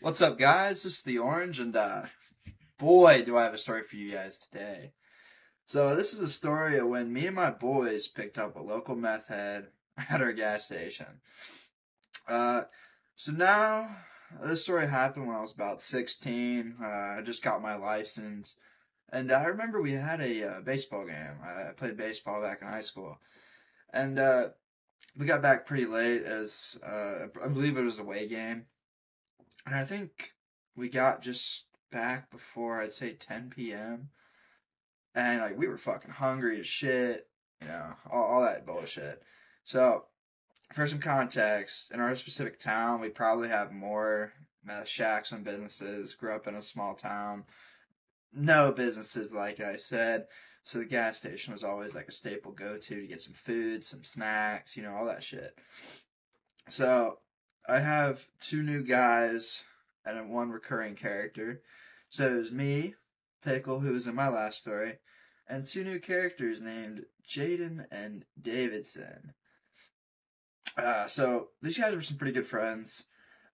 What's up, guys? This is the Orange, and boy, do I have a story for you guys today. So this is a story of when me and my boys picked up a local meth head at our gas station. Uh, so now this story happened when I was about 16. I just got my license, and I remember we had a baseball game. I played baseball back in high school, and we got back pretty late as I believe it was a away game. And I think we got just back before I'd say 10 p.m. And like we were fucking hungry as shit, all that bullshit. So for some context, in our specific town, we probably have more meth shacks and businesses. Grew up in a small town, no businesses like I said. So the gas station was always like a staple go-to get some food, some snacks, all that shit. So I have two new guys and one recurring character. So it was me, Pickle, who was in my last story, and two new characters named Jaden and Davidson. So these guys were some pretty good friends.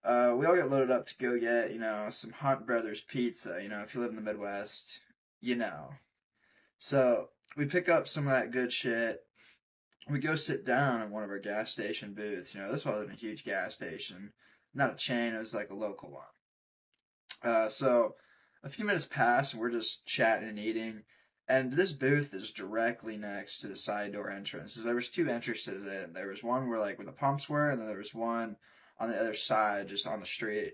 We all got loaded up to go get, some Hunt Brothers pizza. If you live in the Midwest, you know. So we pick up some of that good shit. We go sit down in one of our gas station booths. This wasn't a huge gas station, not a chain. It was like a local one. So a few minutes pass and we're just chatting and eating. And this booth is directly next to the side door entrance. There was two entrances in. There was one where the pumps were, and then there was one on the other side, just on the street.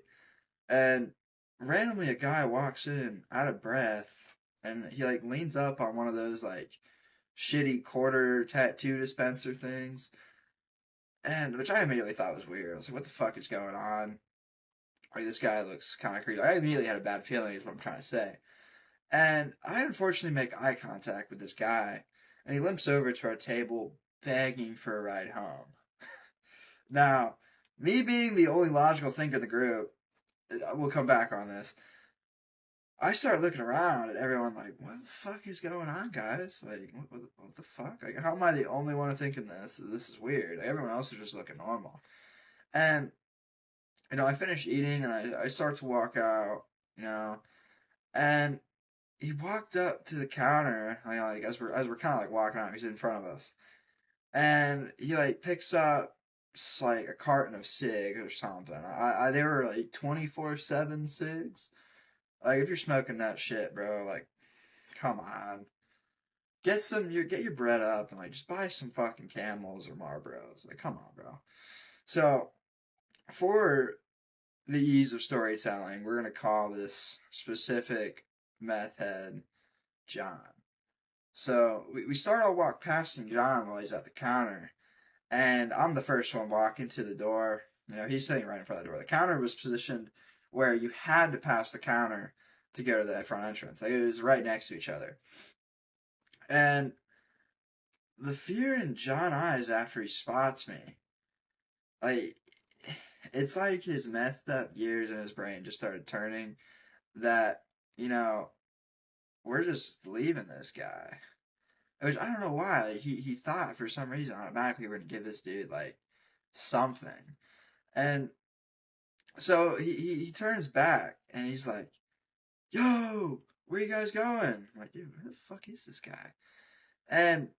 And randomly a guy walks in out of breath, and he leans up on one of those shitty quarter tattoo dispenser things, and which I immediately thought was weird. I was like, what the fuck is going on? Like, this guy looks kind of creepy. I immediately had a bad feeling is what I'm trying to say. And I unfortunately make eye contact with this guy, and he limps over to our table begging for a ride home. Now, me being the only logical thinker in the group, we'll come back on this. I start looking around at everyone like, what the fuck is going on, guys? Like, what the fuck? Like, how am I the only one thinking this? This is weird. Like, everyone else is just looking normal. And, I finish eating and I start to walk out, and he walked up to the counter, as we're kind of walking out, he's in front of us. And he picks up a carton of cigs or something. They were 24/7 cigs. If you're smoking that shit, bro, come on. Get your bread up and just buy some fucking Camels or Marlboros. Come on, bro. So for the ease of storytelling, we're gonna call this specific meth head John. So we start our walk past John while he's at the counter, and I'm the first one walking to the door. He's sitting right in front of the door. The counter was positioned where you had to pass the counter to go to the front entrance. It was right next to each other. And the fear in John's eyes after he spots me, like, it's like his messed up gears in his brain just started turning that, we're just leaving this guy. Which I don't know why. He thought for some reason automatically we're going to give this dude, something. And so he turns back and he's like, yo, where you guys going? I'm like, dude, who the fuck is this guy? And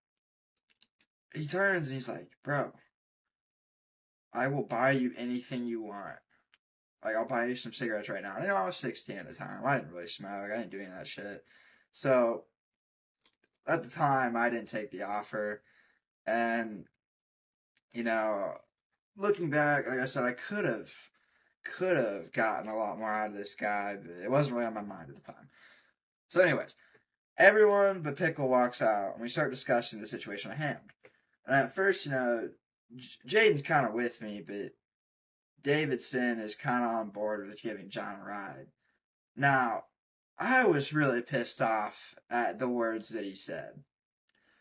he turns and he's like, bro, I will buy you anything you want. I'll buy you some cigarettes right now. I was 16 at the time. I didn't really smoke. I didn't do any of that shit. So at the time, I didn't take the offer. And, looking back, like I said, I could have gotten a lot more out of this guy, but it wasn't really on my mind at the time. So anyways, everyone but Pickle walks out, and we start discussing the situation at hand. And at first, Jaden's kind of with me, but Davidson is kind of on board with giving John a ride. Now, I was really pissed off at the words that he said,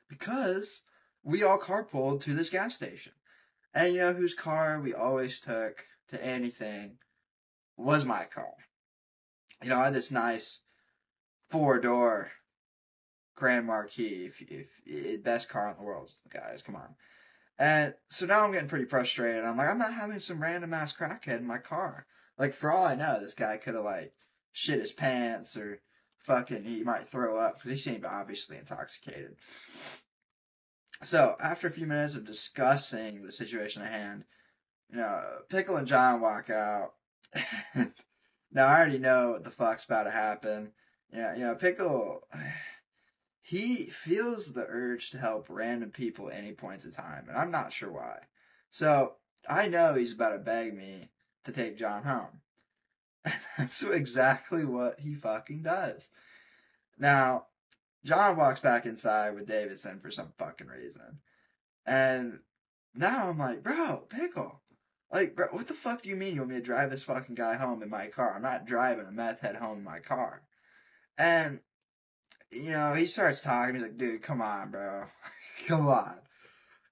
because we all carpooled to this gas station. And whose car we always took to anything was my car. I had this nice 4-door Grand Marquis, if best car in the world, guys, come on. And so now I'm getting pretty frustrated. I'm like, I'm not having some random ass crackhead in my car. Like, for all I know, this guy could have, like, shit his pants or fucking, he might throw up because he seemed obviously intoxicated. So, after a few minutes of discussing the situation at hand, Pickle and John walk out. Now, I already know what the fuck's about to happen. Yeah, Pickle, he feels the urge to help random people at any points of time, and I'm not sure why. So, I know he's about to beg me to take John home. And that's exactly what he fucking does. Now, John walks back inside with Davidson for some fucking reason. And now I'm like, bro, Pickle. Like, bro, what the fuck do you mean you want me to drive this fucking guy home in my car? I'm not driving a meth head home in my car. And, he starts talking. He's like, dude, come on, bro. Come on.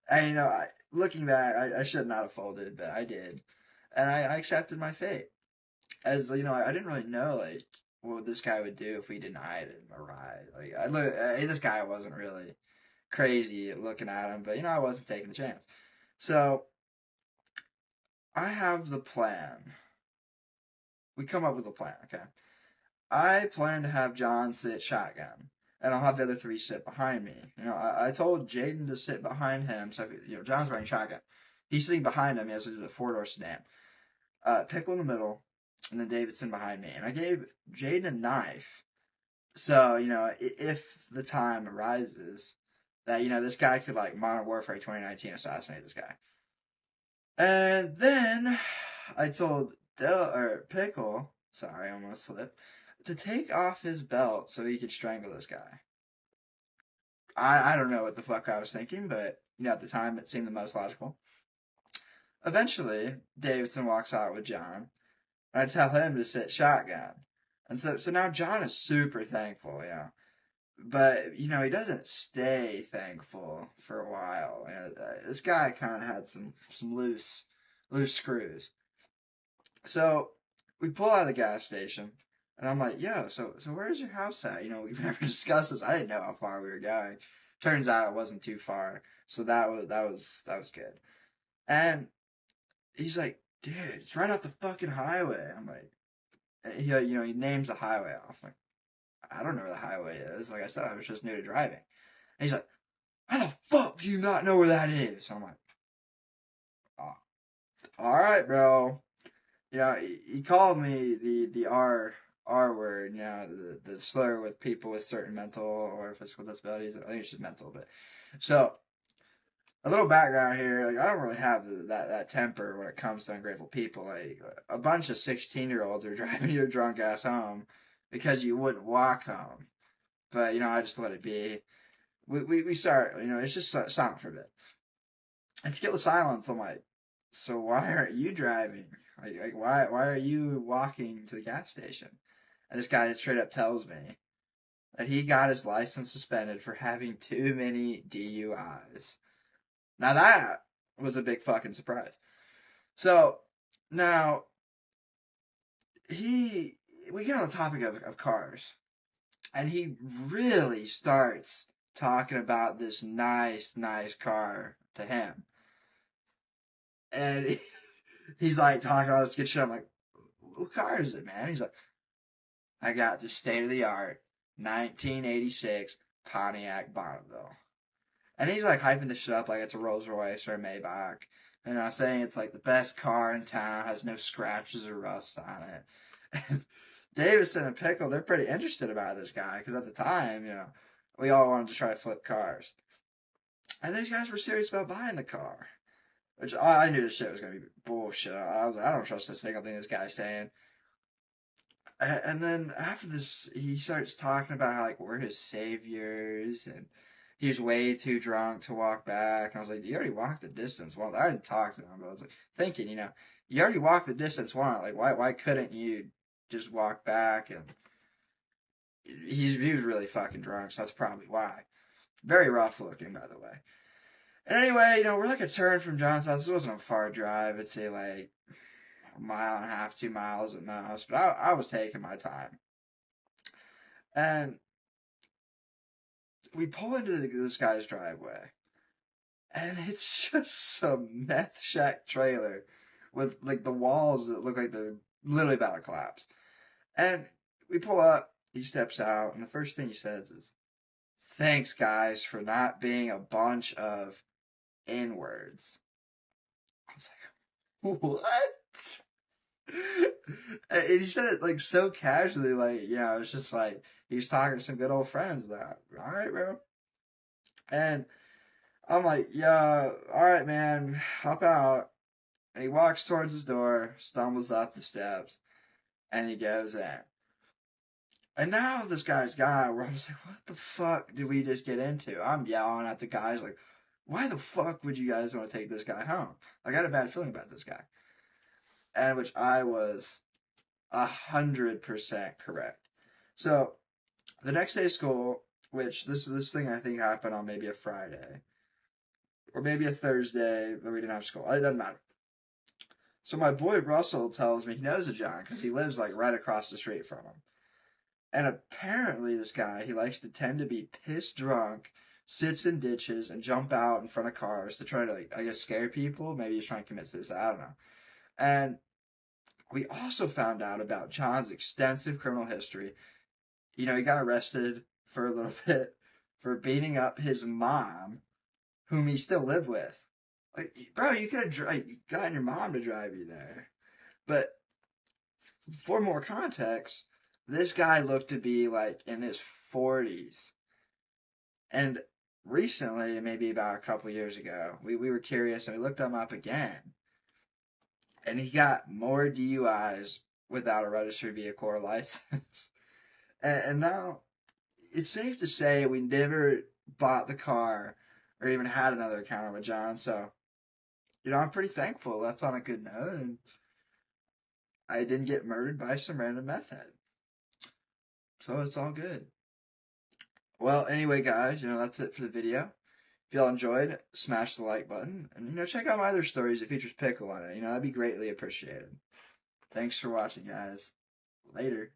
And, looking back, I should not have folded, but I did. And I accepted my fate. As, I didn't really know, like, what this guy would do if we denied him a ride. Like, this guy wasn't really crazy looking at him, but, I wasn't taking the chance. So, I have the plan. We come up with a plan, okay? I plan to have John sit shotgun, and I'll have the other three sit behind me. I told Jaden to sit behind him, so, John's riding shotgun. He's sitting behind him as a four-door sedan. Pickle in the middle, and then Davidson behind me. And I gave Jaden a knife, so, if the time arises that, this guy could, like, Modern Warfare 2019 assassinate this guy. And then I told Pickle, sorry, I almost slipped, to take off his belt so he could strangle this guy. I don't know what the fuck I was thinking, but, at the time it seemed the most logical. Eventually, Davidson walks out with John, and I tell him to sit shotgun. And so now John is super thankful, But, he doesn't stay thankful for a while. This guy kind of had some loose screws. So, we pull out of the gas station, and I'm like, yo, so where's your house at? We've never discussed this. I didn't know how far we were going. Turns out it wasn't too far. So that was good. And he's like, dude, it's right off the fucking highway. I'm like, he names the highway off. I'm like, I don't know where the highway is. Like I said, I was just new to driving. And he's like, how the fuck do you not know where that is? So I'm like, oh, all right, bro. He called me the R word, the slur with people with certain mental or physical disabilities. I think it's just mental, but so a little background here. Like, I don't really have that temper when it comes to ungrateful people. Like, a bunch of 16-year-olds are driving your drunk ass home because you wouldn't walk home. But, I just let it be. We start, it's just silent for a bit. And to kill the silence, I'm like, so why aren't you driving? Like why are you walking to the gas station? And this guy straight up tells me that he got his license suspended for having too many DUIs. Now that was a big fucking surprise. So now we get on the topic of cars, and he really starts talking about this nice car to him. And he's like talking all this good shit. I'm like, what car is it, man? He's like, I got the state of the art 1986 Pontiac Bonneville. And he's like hyping this shit up like it's a Rolls Royce or a Maybach. And I'm saying it's like the best car in town, has no scratches or rust on it. And Davison and Pickle, they're pretty interested about this guy because at the time, we all wanted to try to flip cars. And these guys were serious about buying the car. Which I knew this shit was going to be bullshit. I don't trust a single thing this guy's saying. And then after this, he starts talking about how, like, we're his saviors, and he was way too drunk to walk back. And I was like, you already walked the distance. Well, I didn't talk to him, but I was like thinking, you already walked the distance once. Like, why couldn't you just walk back? And he was really fucking drunk, so that's probably why. Very rough looking, by the way. And anyway, we're like a turn from John's house. This wasn't a far drive. I'd say like a mile and a half, 2 miles at most. But I was taking my time. And we pull into this guy's driveway. And it's just some meth shack trailer with like the walls that look like they're literally about to collapse. And we pull up, he steps out, and the first thing he says is, "Thanks, guys, for not being a bunch of N-words." I was like, what? And he said it like so casually, like, it's just like he was talking to some good old friends. That, all right, bro. And I'm like, yeah, all right, man, hop out. And he walks towards his door, stumbles up the steps, and he goes in. And now this guy's gone. We're just like, what the fuck did we just get into? I'm yelling at the guys like, why the fuck would you guys want to take this guy home? I got a bad feeling about this guy. And which I was 100% correct. So the next day of school, which this thing I think happened on maybe a Friday or maybe a Thursday that we didn't have school. It doesn't matter. So my boy Russell tells me he knows a John because he lives like right across the street from him. And apparently this guy, he likes to tend to be pissed drunk, sits in ditches, and jump out in front of cars to try to, like, I guess, scare people. Maybe he's trying to commit suicide. I don't know. And we also found out about John's extensive criminal history. He got arrested for a little bit for beating up his mom, whom he still lived with. Like, bro, you could have gotten your mom to drive you there. But for more context, this guy looked to be like in his 40s. And recently, maybe about a couple years ago, we were curious and we looked him up again. And he got more DUIs without a registered vehicle or license. And now it's safe to say we never bought the car or even had another encounter with John. So, I'm pretty thankful. Left on a good note, and I didn't get murdered by some random meth head. So it's all good. Well, anyway, guys, that's it for the video. If y'all enjoyed, smash the like button. And, check out my other stories that features Pickle on it. That'd be greatly appreciated. Thanks for watching, guys. Later.